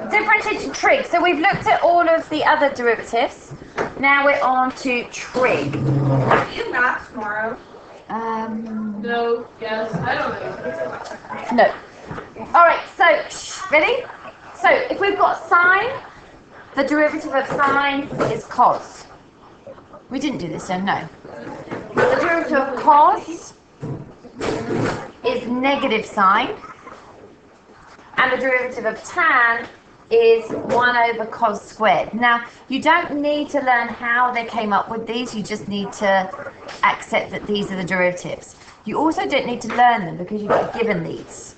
differentiating trig. So we've looked at all of the other derivatives. Now we're on to trig. Are you math tomorrow? No, yes, I don't know. No. All right, so, ready? So if we've got sine, the derivative of sine is cos. We didn't do this, so no. The derivative of cos is negative sine. And the derivative of tan is 1 over cos squared. Now, you don't need to learn how they came up with these, you just need to accept that these are the derivatives. You also don't need to learn them because you got given these.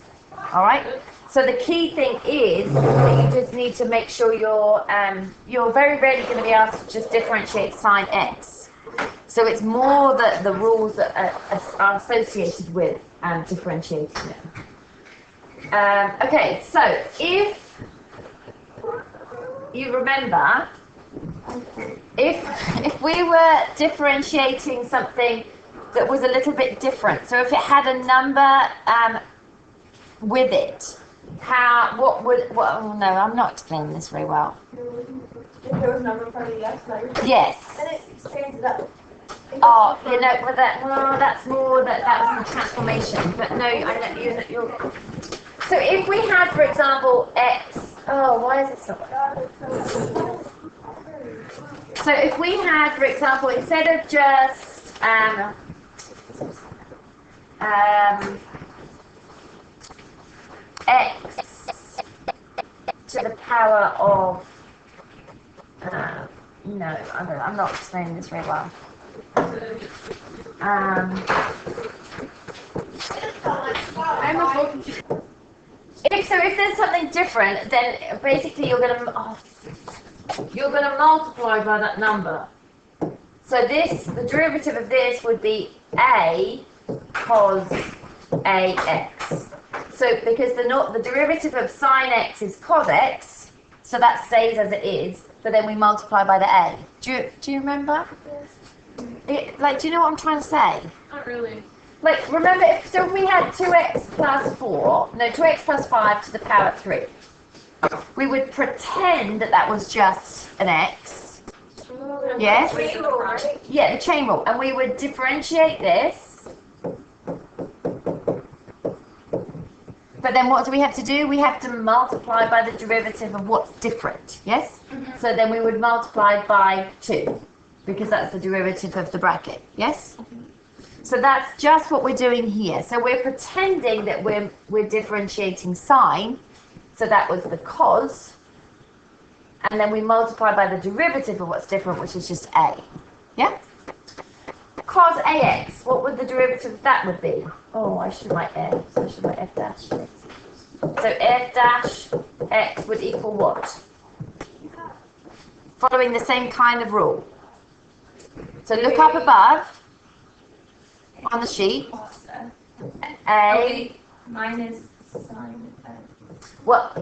All right? So the key thing is that you just need to make sure you're very rarely going to be asked to just differentiate sine x. So it's more the rules that are associated with differentiating them. Okay, so if you remember, if we were differentiating something that was a little bit different, so if it had a number with it, oh no, I'm not explaining this very well. If there was a number in front of the x, Yes. then it expands it up. Oh, you know, that's more that was the transformation. But no, you're. So if we had, for example, x. Oh, why is it so? So if we had, for example, instead of just x to the power of no, I'm not explaining this very well. If there's something different, then basically you're gonna multiply by that number. So the derivative of this would be a cos ax. So because the derivative of sine x is cos x, so that stays as it is. But then we multiply by the a. Do you remember? Yes. Do you know what I'm trying to say? Not really. Remember, if we had 2x plus 5 to the power 3, we would pretend that was just an x. Yes? Chain rule, right? Yeah, the chain rule. And we would differentiate this. But then what do we have to do? We have to multiply by the derivative of what's different. Yes? Mm-hmm. So then we would multiply by 2, because that's the derivative of the bracket. Yes? Mm-hmm. So that's just what we're doing here. So we're pretending that we're differentiating sine. So that was the cos. And then we multiply by the derivative of what's different, which is just a. Yeah? Cos ax, what would the derivative of that would be? Oh, I should write f. So I should write f dash. So f dash x would equal what? Following the same kind of rule. So look up above. On the sheet, a minus sine. What?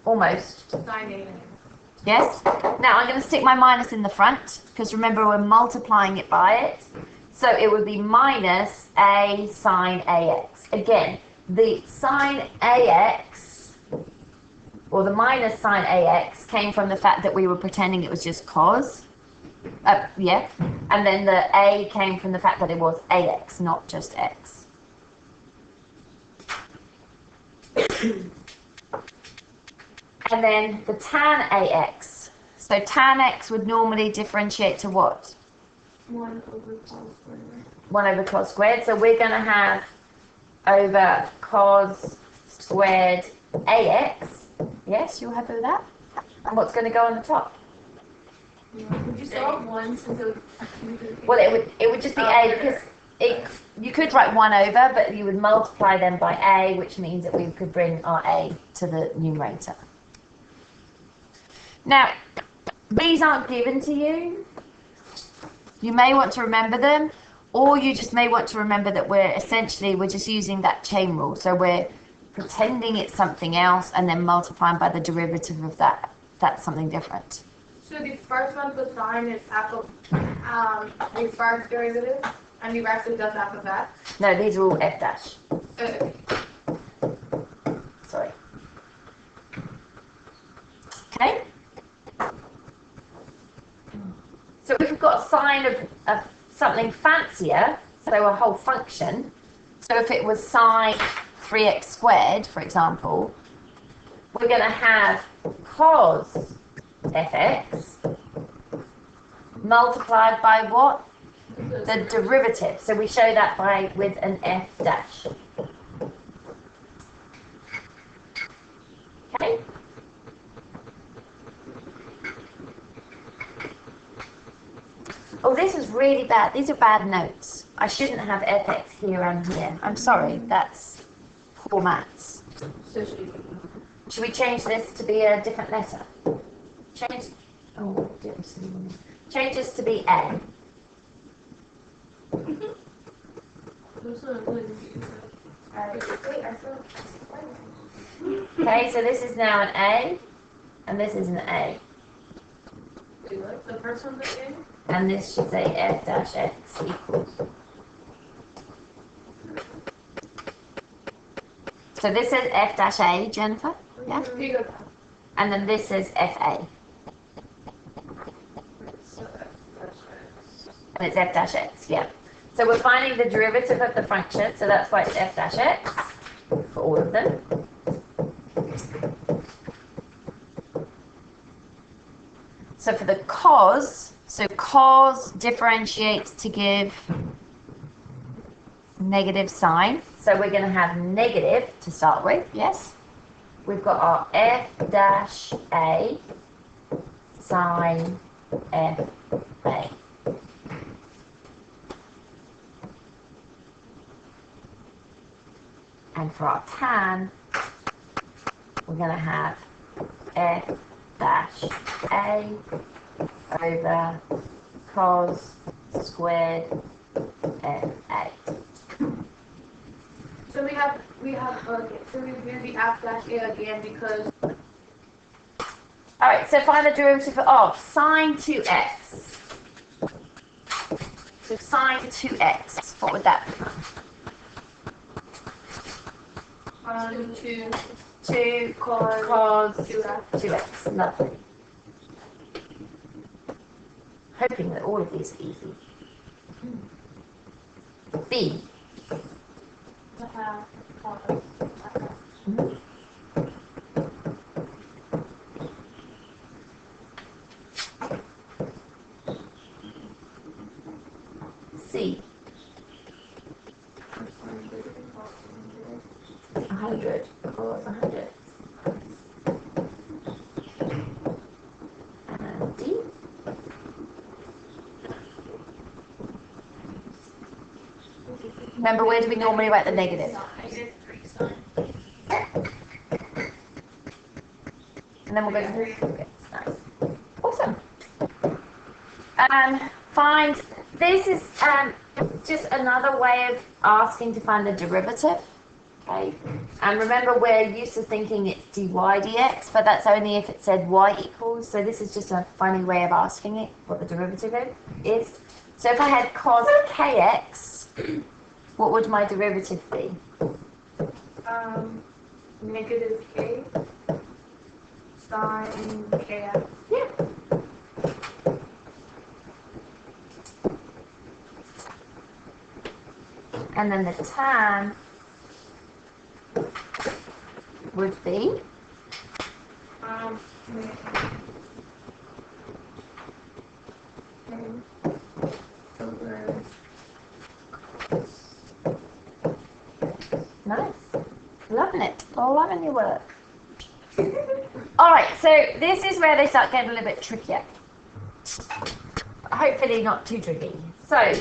Almost. Sine a. Yes. Now I'm going to stick my minus in the front because remember we're multiplying it by it, so it would be minus a sine ax. Again, the sine ax or the minus sine ax came from the fact that we were pretending it was just cos. Yeah, and then the a came from the fact that it was ax, not just x. And then the tan ax. So tan x would normally differentiate to what? 1 over cos squared. 1 over cos squared. So we're going to have over cos squared ax. Yes, you're happy with that? And what's going to go on the top? Would you still have 1 since it would... Well, it would just be a because you could write 1 over, but you would multiply them by a, which means that we could bring our a to the numerator. Now, these aren't given to you. You may want to remember them, or you just may want to remember that we're just using that chain rule. So we're pretending it's something else and then multiplying by the derivative of that. That's something different. So the first one with sine is half of the first derivative, and the rest is just half of that? No, these are all f dash. Sorry. got a sign of something fancier, so a whole function, so if it was sine 3x squared, for example, we're going to have cos fx multiplied by what? The derivative. So we show that with an f dash. Okay? Oh, this is really bad. These are bad notes. I shouldn't have fx here and here. I'm sorry. That's poor maths. Should we change this to be a different letter? Change this to be A. Okay, so this is now an A, and this is an A. The first one's A? And this should say f dash x equals. So this says f dash A, Jennifer? Yeah? And then this says fa. And it's f dash x, yeah. So we're finding the derivative of the function, so that's why it's f dash x for all of them. So for the cos, so cos differentiates to give negative sign. So we're going to have negative to start with, yes? We've got our f dash a sine f a. And for our tan, we're going to have f dash a over cos squared fa. So okay, so we do the f dash a again because. Alright, so find the derivative of sine 2x. So sine 2x, what would that be? 2 cos 2x. Lovely. Hoping that all of these are easy. B. C. 100. Cos 100. And D. Remember, where do we normally write the negative? And then we'll go to 3. Okay, nice. Awesome. Find, this is just another way of asking to find the derivative. Okay. And remember, we're used to thinking it's dy dx, but that's only if it said y equals. So this is just a funny way of asking it, what the derivative is. So if I had cos kx, what would my derivative be? Negative k sine kx. Yeah. And then the tan would be nice. Loving it. Loving your work. Alright, so this is where they start getting a little bit trickier. Hopefully not too tricky. So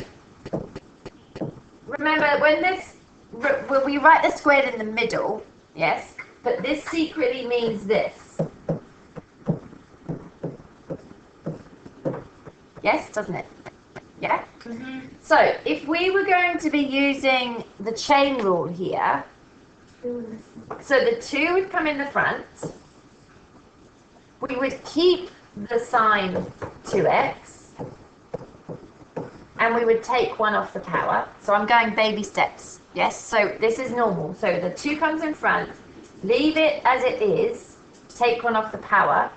remember, when we write the squared in the middle, yes, but this secretly means this. Yes, doesn't it? Yeah? Mm-hmm. So if we were going to be using the chain rule here, so the 2 would come in the front, we would keep the sine 2x, and we would take 1 off the power. So I'm going baby steps, yes? So this is normal. So the 2 comes in front, leave it as it is, take 1 off the power,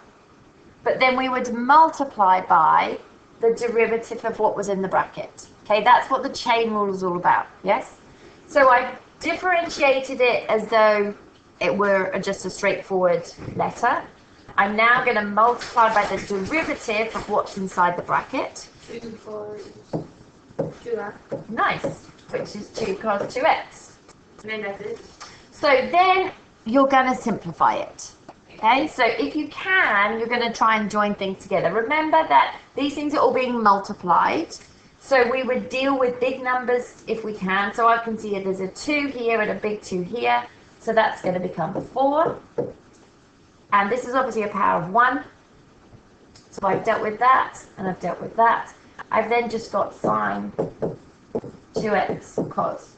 but then we would multiply by the derivative of what was in the bracket. Okay, that's what the chain rule is all about, yes? So I differentiated it as though it were just a straightforward letter. I'm now going to multiply by the derivative of what's inside the bracket. 2 cos 2x. Nice, which is 2 cos 2x. And then that's it. So then you're going to simplify it. Okay, so if you can, you're going to try and join things together. Remember that these things are all being multiplied. So we would deal with big numbers if we can. So I can see there's a 2 here and a big 2 here. So that's going to become 4. And this is obviously a power of 1. So I've dealt with that, and I've dealt with that. I've then just got sine 2x cos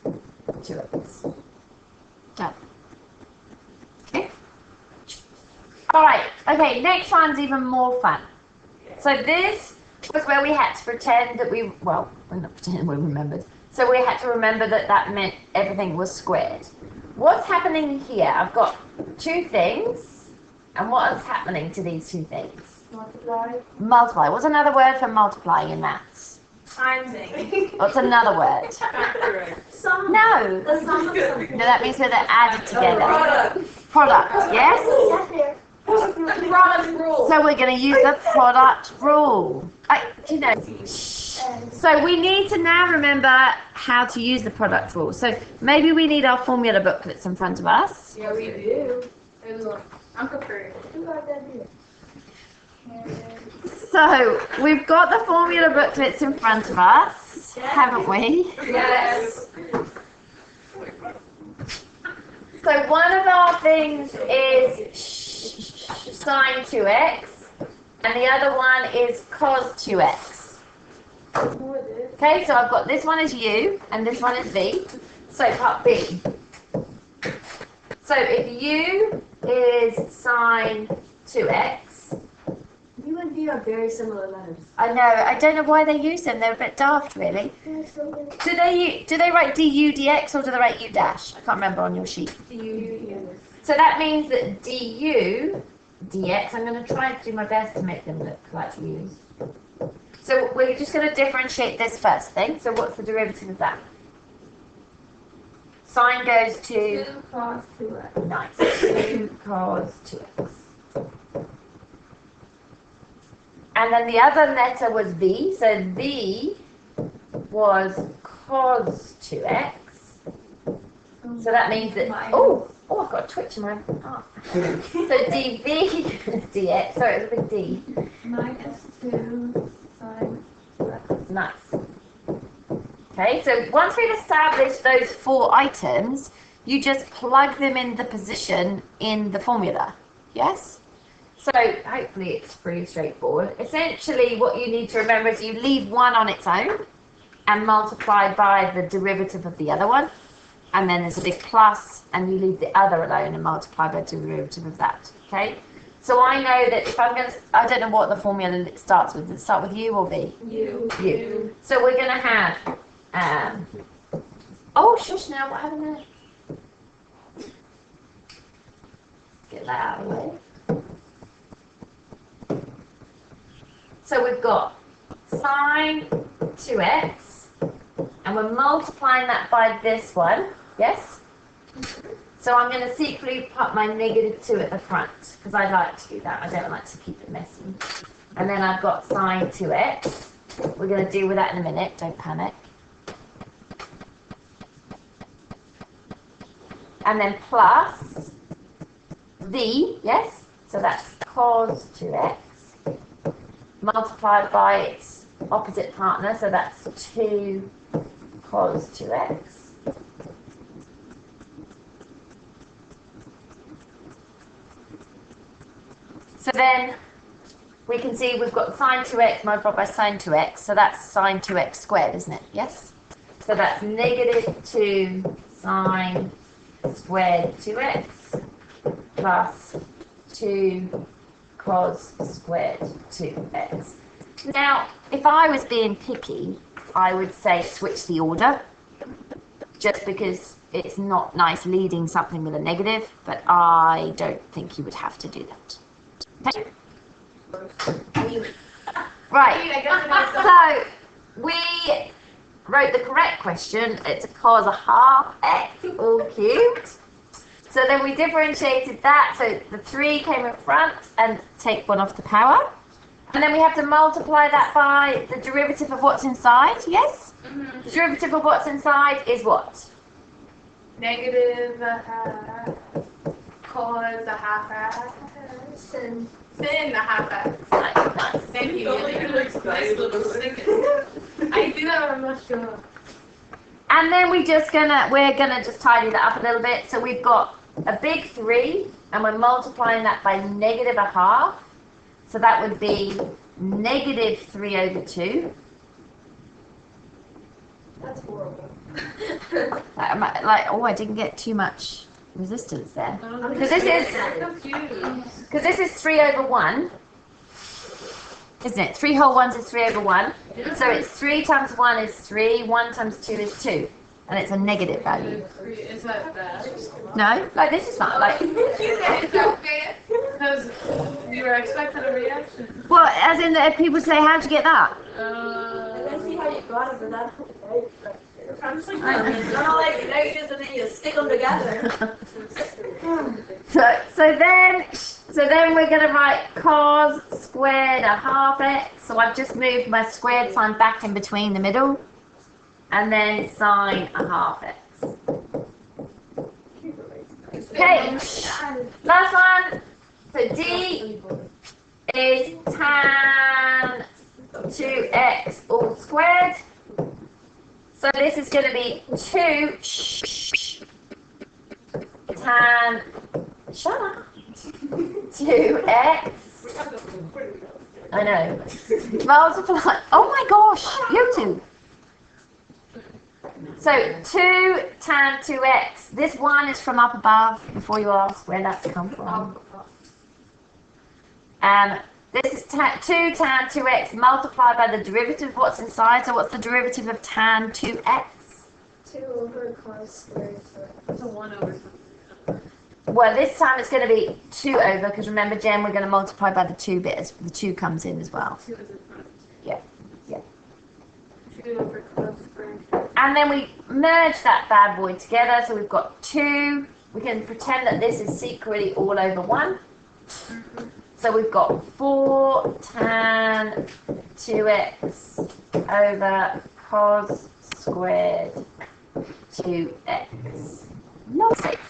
2x. Done. Okay. All right. Okay. Next one's even more fun. So this was where we had to pretend that we're not pretending we remembered. So we had to remember that that meant everything was squared. What's happening here? I've got 2 things. And what is happening to these 2 things? Multiply. Multiply. What's another word for multiplying in maths? Timesing. What's another word? Sum. No. The sum of something. No, that means where they're added together. Product, yes? Product rule. So we're going to use the product rule. So we need to now remember how to use the product rule. So maybe we need our formula booklets in front of us. Yeah, we do. I'm prepared. So we've got the formula booklets in front of us, haven't we? Yes. So one of our things is sine 2x, and the other one is cos 2x. Okay, so I've got this one is u, and this one is v. So part B. So if u is sine 2x, You and V are very similar letters. I know, I don't know why they use them, they're a bit daft really. Do they write du dx or do they write u dash? I can't remember on your sheet. So that means that du dx, I'm going to try and do my best to make them look like u's. So we're just going to differentiate this first thing. So what's the derivative of that? Sine goes to 2 cos 2x. nice. 2 cos 2x. And then the other letter was v. So v was cos 2x. So that means that I've got a twitch in my arm. So dv dx. Sorry, it's a big D. Minus 2 sine 2x. Nice. Okay, so once we've established those 4 items, you just plug them in the position in the formula. Yes? So hopefully it's pretty straightforward. Essentially what you need to remember is you leave one on its own and multiply by the derivative of the other one. And then there's a big plus, and you leave the other alone and multiply by the derivative of that. Okay? So I know that if I'm going to, I don't know what the formula starts with. Does it start with U or V? U. So we're going to have, oh, shush now, what happened there? Get that out of the way. So we've got sine 2x, and we're multiplying that by this one, yes? So I'm going to secretly put my -2 at the front, because I like to do that. I don't like to keep it messy. And then I've got sine 2x. We're going to deal with that in a minute, don't panic. And then plus v, yes? So that's cos 2x. Multiplied by its opposite partner, so that's 2 cos 2x. So then we can see we've got sine 2x multiplied by sine 2x, so that's sine 2x squared, isn't it? Yes? So that's -2 sine squared 2x plus 2 cos squared 2x. Now, if I was being picky, I would say switch the order, just because it's not nice leading something with a negative, but I don't think you would have to do that. Okay? Right. I guess it is. So we wrote the correct question. It's a cos a half x all cubed. So then we differentiated that. So the 3 came in front and take 1 off the power. And then we have to multiply that by the derivative of what's inside. Yes? Mm-hmm. The derivative of what's inside is what? Negative a half. Cos a half x. Sin. Sin a half x. Nice. Thank you. Nice little singing. I do that on my show. And then we're gonna just tidy that up a little bit. So we've got a big 3, and we're multiplying that by negative a half. So that would be negative 3 over 2. That's horrible. I didn't get too much resistance there. Because this is 3 over 1. Isn't it? 3 whole ones is 3 over 1. So it's 3 times 1 is 3, 1 times 2 is 2. And it's a negative value. Is that bad? No? Like this is not like... Because you were expecting a reaction. Well, as in if people say, how'd you get that? Let's see how you got it, but that's I'm just like, not like negatives and then you stick them together. So then we're going to write cos squared a half x. So I've just moved my squared sign back in between the middle. And then sine a half x. Okay, last one. So D is tan 2x all squared. So this is going to be 2 tan, shut up, 2x, I know, multiply, oh my gosh, you two. So 2 tan 2x, this 1 is from up above, before you ask where that's come from. This is 2 tan 2x multiplied by the derivative of what's inside. So what's the derivative of tan 2x? 2 over cos squared. it's a 1 over. Well, this time it's going to be 2 over, because remember, Jen, we're going to multiply by the 2 bit. The 2 comes in as well. 2 is in front. Yeah. 2 over cos squared. And then we merge that bad boy together. So we've got 2. We can pretend that this is secretly all over 1. So we've got 4 tan 2x over cos squared 2x. Not 6.